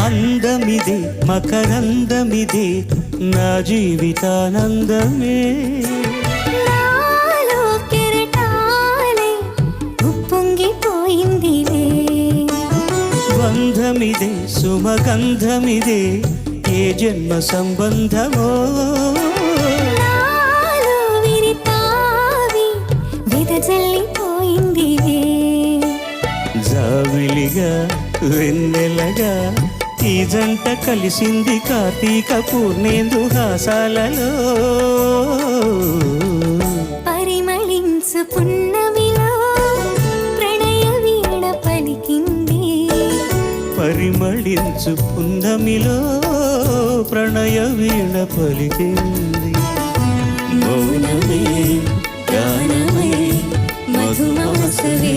అందమిదే మకరందమిదే నా జీవితానందమే నాలో కెరటాలే ఉప్పొంగిపోయిందిలే బంధమిదే సుమగంధమిదే ఏ జన్మ సంబంధమో నాలో విరితావి వెదజల్లిపోయిందిలే జావిలిగా వెన్నెలగా ఈ జంట కలిసింది కార్తీక పూర్ణేందు హాసాలలో పరిమళించు పున్నమిలో ప్రణయ వీణ పలికింది పరిమళించు పున్నమిలో ప్రణయ వీణ పలికింది మౌనమే గానమై మధుమాసవే